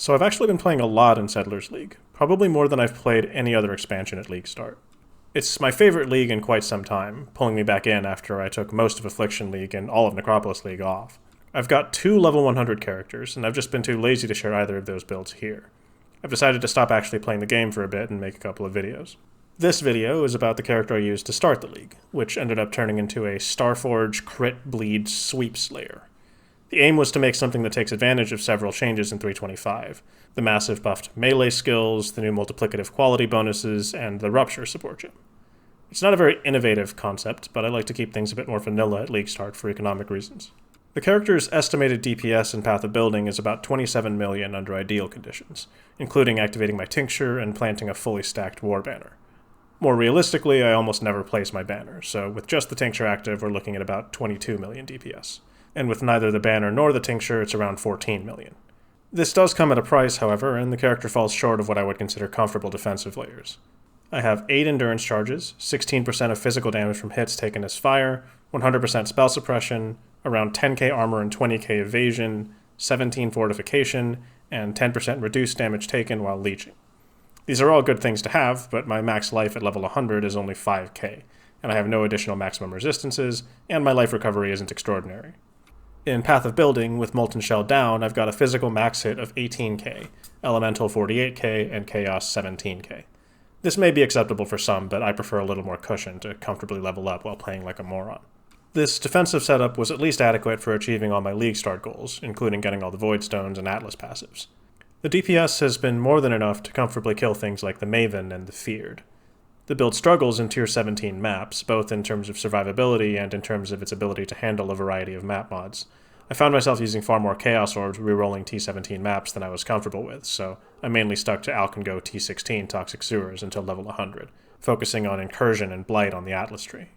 So I've actually been playing a lot in Settlers League, probably more than I've played any other expansion at League Start. It's my favorite league in quite some time, pulling me back in after I took most of Affliction League and all of Necropolis League off. I've got 2 level 100 characters, and I've just been too lazy to share either of those builds here. I've decided to stop actually playing the game for a bit and make a couple of videos. This video is about the character I used to start the league, which ended up turning into a Starforge crit bleed sweep slayer. The aim was to make something that takes advantage of several changes in 325, the massive buffed melee skills, the new multiplicative quality bonuses, and the rupture support gem. It's not a very innovative concept, but I like to keep things a bit more vanilla at League Start for economic reasons. The character's estimated DPS in Path of Building is about 27 million under ideal conditions, including activating my Tincture and planting a fully stacked War Banner. More realistically, I almost never place my banner, so with just the Tincture active, we're looking at about 22 million DPS. And with neither the banner nor the Tincture, it's around 14 million. This does come at a price, however, and the character falls short of what I would consider comfortable defensive layers. I have 8 endurance charges, 16% of physical damage from hits taken as fire, 100% spell suppression, around 10k armor and 20k evasion, 17 fortification, and 10% reduced damage taken while leeching. These are all good things to have, but my max life at level 100 is only 5k, and I have no additional maximum resistances, and my life recovery isn't extraordinary. In Path of Building, with Molten Shell down, I've got a physical max hit of 18k, elemental 48k, and chaos 17k. This may be acceptable for some, but I prefer a little more cushion to comfortably level up while playing like a moron. This defensive setup was at least adequate for achieving all my League Start goals, including getting all the Void Stones and Atlas passives. The DPS has been more than enough to comfortably kill things like the Maven and the Feared. The build struggles in Tier 17 maps, both in terms of survivability and in terms of its ability to handle a variety of map mods. I found myself using far more Chaos Orbs rerolling T17 maps than I was comfortable with, so I mainly stuck to Alkengo T16 Toxic Sewers until level 100, focusing on Incursion and Blight on the Atlas tree.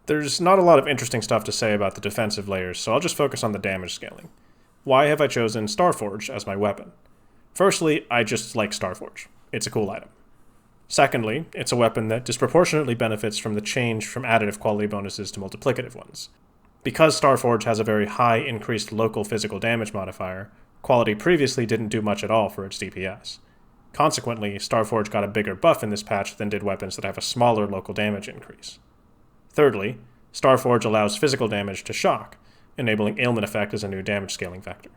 There's not a lot of interesting stuff to say about the defensive layers, so I'll just focus on the damage scaling. Why have I chosen Starforge as my weapon? Firstly, I just like Starforge. It's a cool item. Secondly, it's a weapon that disproportionately benefits from the change from additive quality bonuses to multiplicative ones. Because Starforge has a very high increased local physical damage modifier, quality previously didn't do much at all for its DPS. Consequently, Starforge got a bigger buff in this patch than did weapons that have a smaller local damage increase. Thirdly, Starforge allows physical damage to shock, enabling ailment effect as a new damage scaling vector.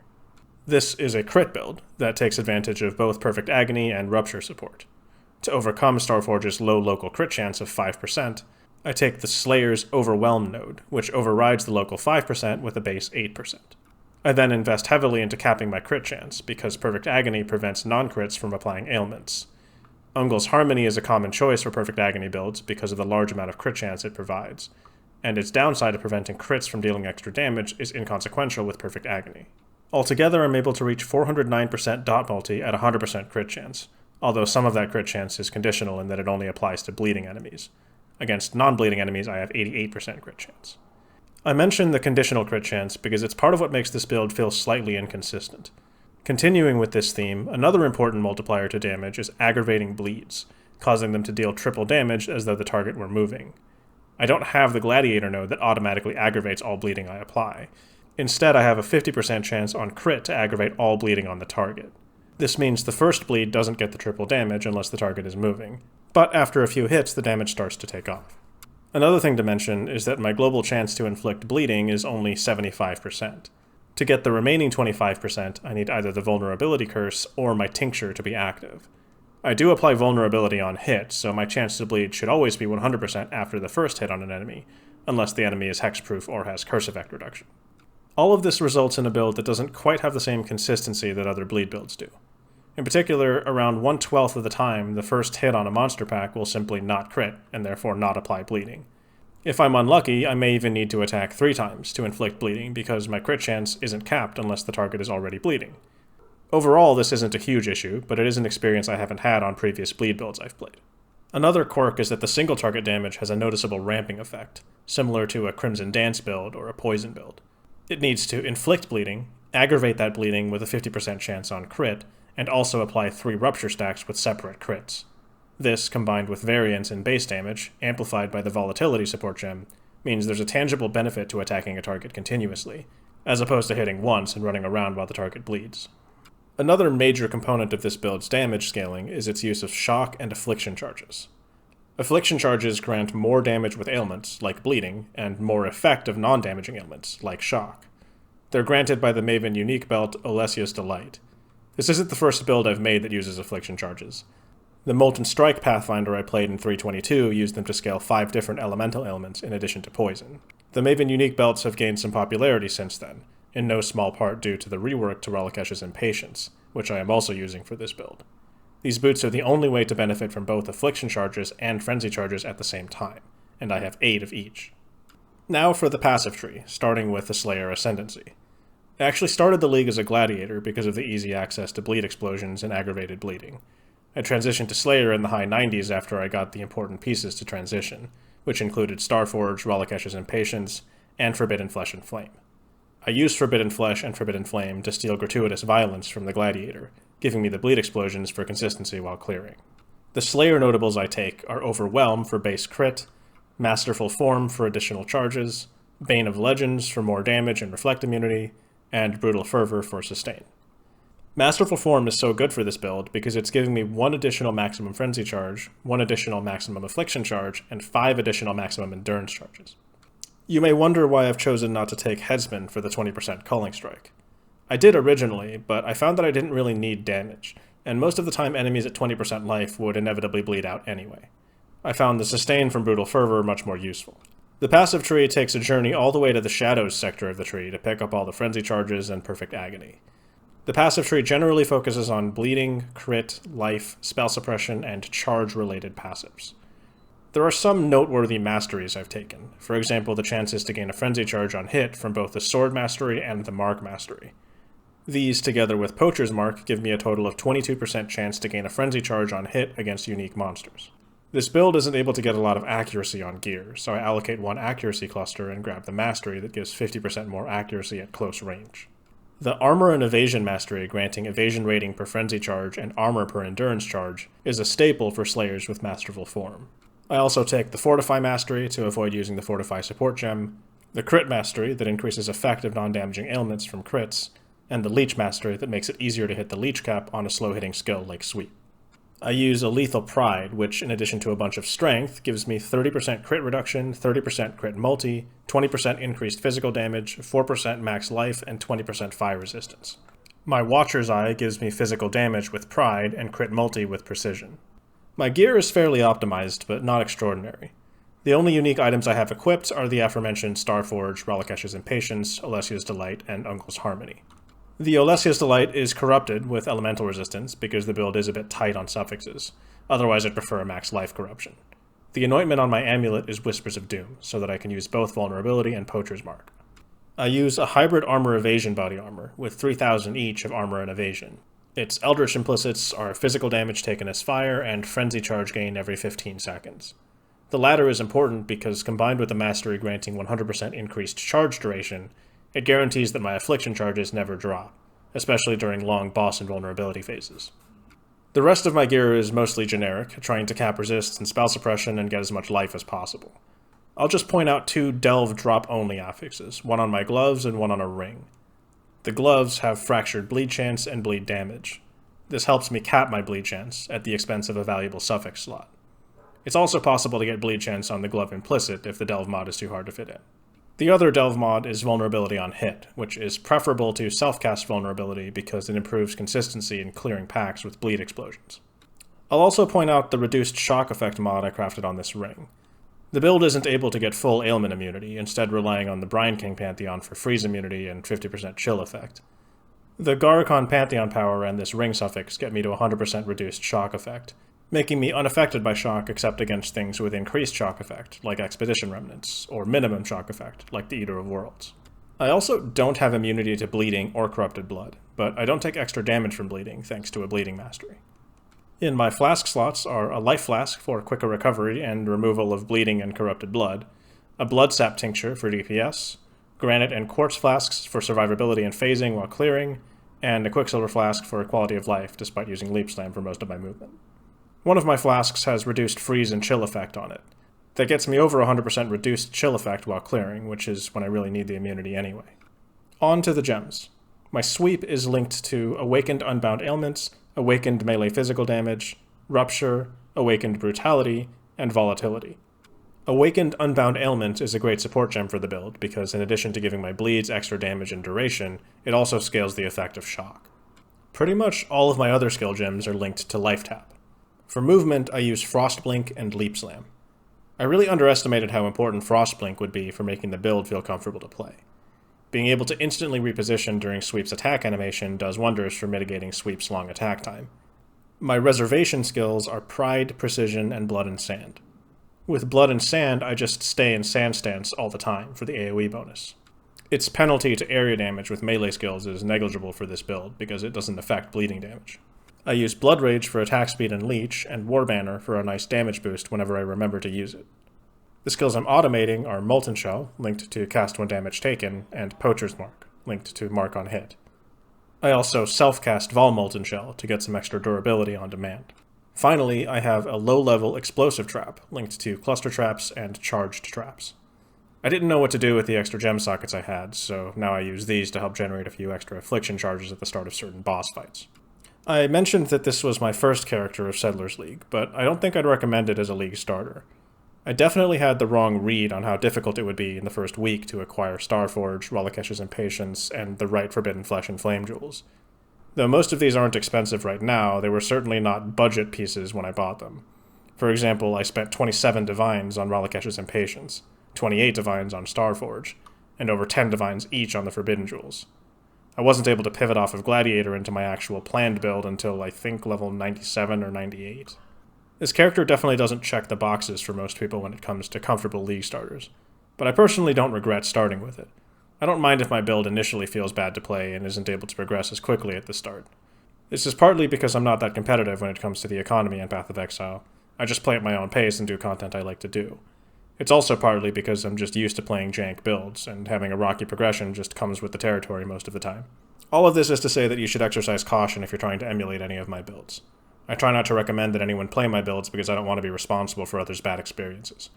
This is a crit build that takes advantage of both Perfect Agony and Rupture support. To overcome Starforge's low local crit chance of 5%, I take the Slayer's Overwhelm node, which overrides the local 5% with a base 8%. I then invest heavily into capping my crit chance, because Perfect Agony prevents non-crits from applying ailments. Ungol's Harmony is a common choice for Perfect Agony builds because of the large amount of crit chance it provides, and its downside of preventing crits from dealing extra damage is inconsequential with Perfect Agony. Altogether, I'm able to reach 409% dot multi at 100% crit chance, although some of that crit chance is conditional in that it only applies to bleeding enemies. Against non-bleeding enemies, I have 88% crit chance. I mention the conditional crit chance because it's part of what makes this build feel slightly inconsistent. Continuing with this theme, another important multiplier to damage is aggravating bleeds, causing them to deal triple damage as though the target were moving. I don't have the Gladiator node that automatically aggravates all bleeding I apply. Instead, I have a 50% chance on crit to aggravate all bleeding on the target. This means the first bleed doesn't get the triple damage unless the target is moving, but after a few hits, the damage starts to take off. Another thing to mention is that my global chance to inflict bleeding is only 75%. To get the remaining 25%, I need either the Vulnerability Curse or my Tincture to be active. I do apply Vulnerability on hit, so my chance to bleed should always be 100% after the first hit on an enemy, unless the enemy is hexproof or has curse effect reduction. All of this results in a build that doesn't quite have the same consistency that other bleed builds do. In particular, around 1/12 of the time, the first hit on a monster pack will simply not crit, and therefore not apply bleeding. If I'm unlucky, I may even need to attack 3 times to inflict bleeding because my crit chance isn't capped unless the target is already bleeding. Overall, this isn't a huge issue, but it is an experience I haven't had on previous bleed builds I've played. Another quirk is that the single target damage has a noticeable ramping effect, similar to a Crimson Dance build or a Poison build. It needs to inflict bleeding, aggravate that bleeding with a 50% chance on crit, and also apply 3 rupture stacks with separate crits. This, combined with variance in base damage, amplified by the volatility support gem, means there's a tangible benefit to attacking a target continuously, as opposed to hitting once and running around while the target bleeds. Another major component of this build's damage scaling is its use of shock and affliction charges. Affliction charges grant more damage with ailments, like bleeding, and more effect of non-damaging ailments, like shock. They're granted by the Maven unique belt Olesia's Delight. This isn't the first build I've made that uses affliction charges. The Molten Strike Pathfinder I played in 322 used them to scale 5 different elemental ailments in addition to poison. The Maven unique belts have gained some popularity since then, in no small part due to the rework to Ralakesh's Impatience, which I am also using for this build. These boots are the only way to benefit from both affliction charges and frenzy charges at the same time, and I have 8 of each. Now for the passive tree, starting with the Slayer Ascendancy. I actually started the league as a gladiator because of the easy access to bleed explosions and aggravated bleeding. I transitioned to Slayer in the high 90s after I got the important pieces to transition, which included Starforge, Ralakesh's Impatience, and Forbidden Flesh and Flame. I used Forbidden Flesh and Forbidden Flame to steal Gratuitous Violence from the Gladiator, giving me the bleed explosions for consistency while clearing. The Slayer notables I take are Overwhelm for base crit, Masterful Form for additional charges, Bane of Legends for more damage and reflect immunity, and Brutal Fervor for sustain. Masterful Form is so good for this build because it's giving me 1 additional maximum frenzy charge, 1 additional maximum affliction charge, and 5 additional maximum endurance charges. You may wonder why I've chosen not to take Headsman for the 20% Culling Strike. I did originally, but I found that I didn't really need damage, and most of the time enemies at 20% life would inevitably bleed out anyway. I found the sustain from Brutal Fervor much more useful. The passive tree takes a journey all the way to the Shadows sector of the tree to pick up all the frenzy charges and perfect agony. The passive tree generally focuses on bleeding, crit, life, spell suppression, and charge-related passives. There are some noteworthy masteries I've taken, for example the chances to gain a frenzy charge on hit from both the Sword Mastery and the Mark Mastery. These, together with Poacher's Mark, give me a total of 22% chance to gain a frenzy charge on hit against unique monsters. This build isn't able to get a lot of accuracy on gear, so I allocate 1 accuracy cluster and grab the mastery that gives 50% more accuracy at close range. The Armor and Evasion Mastery, granting evasion rating per frenzy charge and armor per endurance charge, is a staple for Slayers with Masterful Form. I also take the Fortify Mastery to avoid using the Fortify support gem, the Crit Mastery that increases effect of non-damaging ailments from crits, and the Leech Mastery that makes it easier to hit the Leech Cap on a slow-hitting skill like Sweep. I use a Lethal Pride, which, in addition to a bunch of strength, gives me 30% crit reduction, 30% crit multi, 20% increased physical damage, 4% max life, and 20% fire resistance. My Watcher's Eye gives me physical damage with Pride and crit multi with Precision. My gear is fairly optimized, but not extraordinary. The only unique items I have equipped are the aforementioned Starforge, Ralakesh's Impatience, Olesia's Delight, and Uncle's Harmony. The Olesia's Delight is corrupted with elemental resistance because the build is a bit tight on suffixes, otherwise I'd prefer a max life corruption. The anointment on my amulet is Whispers of Doom, so that I can use both Vulnerability and Poacher's Mark. I use a hybrid armor evasion body armor, with 3,000 each of armor and evasion. Its Eldritch implicits are physical damage taken as fire and frenzy charge gain every 15 seconds. The latter is important because combined with the mastery granting 100% increased charge duration, it guarantees that my affliction charges never drop, especially during long boss and vulnerability phases. The rest of my gear is mostly generic, trying to cap resists and spell suppression and get as much life as possible. I'll just point out 2 delve drop-only affixes, one on my gloves and one on a ring. The gloves have fractured bleed chance and bleed damage. This helps me cap my bleed chance at the expense of a valuable suffix slot. It's also possible to get bleed chance on the glove implicit if the delve mod is too hard to fit in. The other delve mod is vulnerability on hit, which is preferable to self-cast vulnerability because it improves consistency in clearing packs with bleed explosions. I'll also point out the reduced shock effect mod I crafted on this ring. The build isn't able to get full ailment immunity, instead relying on the Brine King Pantheon for freeze immunity and 50% chill effect. The Garacon Pantheon power and this ring suffix get me to 100% reduced shock effect, making me unaffected by shock except against things with increased shock effect, like Expedition Remnants, or minimum shock effect, like the Eater of Worlds. I also don't have immunity to bleeding or corrupted blood, but I don't take extra damage from bleeding thanks to a bleeding mastery. In my flask slots are a life flask for quicker recovery and removal of bleeding and corrupted blood, a blood sap tincture for DPS, granite and quartz flasks for survivability and phasing while clearing, and a quicksilver flask for quality of life despite using leap slam for most of my movement. One of my flasks has reduced freeze and chill effect on it. That gets me over 100% reduced chill effect while clearing, which is when I really need the immunity anyway. On to the gems. My sweep is linked to Awakened Unbound Ailments, Awakened Melee Physical Damage, Rupture, Awakened Brutality, and Volatility. Awakened Unbound Ailment is a great support gem for the build because in addition to giving my bleeds extra damage and duration, it also scales the effect of shock. Pretty much all of my other skill gems are linked to Life Tap. For movement, I use Frost Blink and Leap Slam. I really underestimated how important Frost Blink would be for making the build feel comfortable to play. Being able to instantly reposition during Sweep's attack animation does wonders for mitigating Sweep's long attack time. My reservation skills are Pride, Precision, and Blood and Sand. With Blood and Sand, I just stay in Sand Stance all the time for the AoE bonus. Its penalty to area damage with melee skills is negligible for this build because it doesn't affect bleeding damage. I use Blood Rage for attack speed and leech, and War Banner for a nice damage boost whenever I remember to use it. The skills I'm automating are Molten Shell, linked to cast when damage taken, and Poacher's Mark, linked to mark on hit. I also self-cast Vol Molten Shell to get some extra durability on demand. Finally, I have a low-level Explosive Trap, linked to Cluster Traps and Charged Traps. I didn't know what to do with the extra gem sockets I had, so now I use these to help generate a few extra Affliction charges at the start of certain boss fights. I mentioned that this was my first character of Settlers League, but I don't think I'd recommend it as a League starter. I definitely had the wrong read on how difficult it would be in the first week to acquire Starforge, Ralakesh's Impatience, and the right Forbidden Flesh and Flame Jewels. Though most of these aren't expensive right now, they were certainly not budget pieces when I bought them. For example, I spent 27 Divines on Ralakesh's Impatience, 28 Divines on Starforge, and over 10 Divines each on the Forbidden Jewels. I wasn't able to pivot off of Gladiator into my actual planned build until I think level 97 or 98. This character definitely doesn't check the boxes for most people when it comes to comfortable League starters, but I personally don't regret starting with it. I don't mind if my build initially feels bad to play and isn't able to progress as quickly at the start. This is partly because I'm not that competitive when it comes to the economy in Path of Exile. I just play at my own pace and do content I like to do. It's also partly because I'm just used to playing jank builds, and having a rocky progression just comes with the territory most of the time. All of this is to say that you should exercise caution if you're trying to emulate any of my builds. I try not to recommend that anyone play my builds because I don't want to be responsible for others' bad experiences.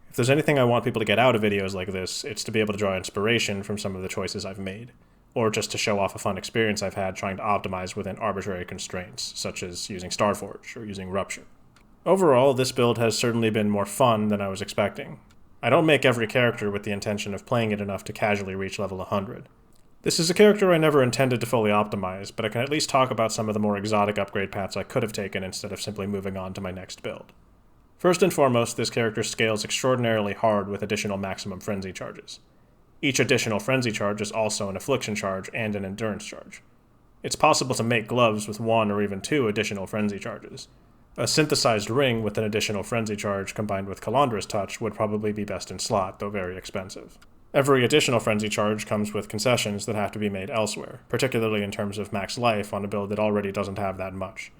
If there's anything I want people to get out of videos like this, it's to be able to draw inspiration from some of the choices I've made, or just to show off a fun experience I've had trying to optimize within arbitrary constraints, such as using Starforge or using Rupture. Overall, this build has certainly been more fun than I was expecting. I don't make every character with the intention of playing it enough to casually reach level 100. This is a character I never intended to fully optimize, but I can at least talk about some of the more exotic upgrade paths I could have taken instead of simply moving on to my next build. First and foremost, this character scales extraordinarily hard with additional maximum frenzy charges. Each additional frenzy charge is also an affliction charge and an endurance charge. It's possible to make gloves with 1 or even 2 additional frenzy charges. A synthesized ring with an additional frenzy charge combined with Calandra's Touch would probably be best in slot, though very expensive. Every additional frenzy charge comes with concessions that have to be made elsewhere, particularly in terms of max life on a build that already doesn't have that much.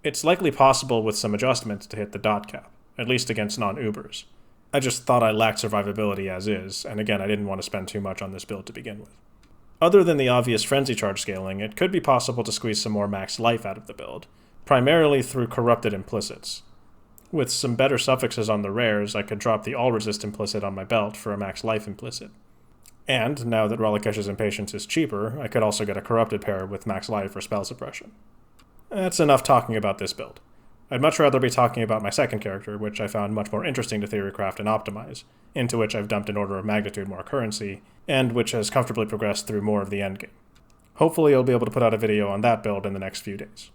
It's likely possible with some adjustments to hit the dot cap, at least against non-Ubers. I just thought I lacked survivability as is, and again I didn't want to spend too much on this build to begin with. Other than the obvious frenzy charge scaling, it could be possible to squeeze some more max life out of the build, primarily through corrupted implicits. With some better suffixes on the rares, I could drop the all-resist implicit on my belt for a max life implicit. And, now that Ralakesh's Impatience is cheaper, I could also get a corrupted pair with max life or spell suppression. That's enough talking about this build. I'd much rather be talking about my second character, which I found much more interesting to theorycraft and optimize, into which I've dumped an order of magnitude more currency, and which has comfortably progressed through more of the endgame. Hopefully I'll be able to put out a video on that build in the next few days.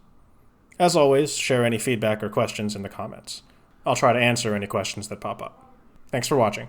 As always, share any feedback or questions in the comments. I'll try to answer any questions that pop up. Thanks for watching.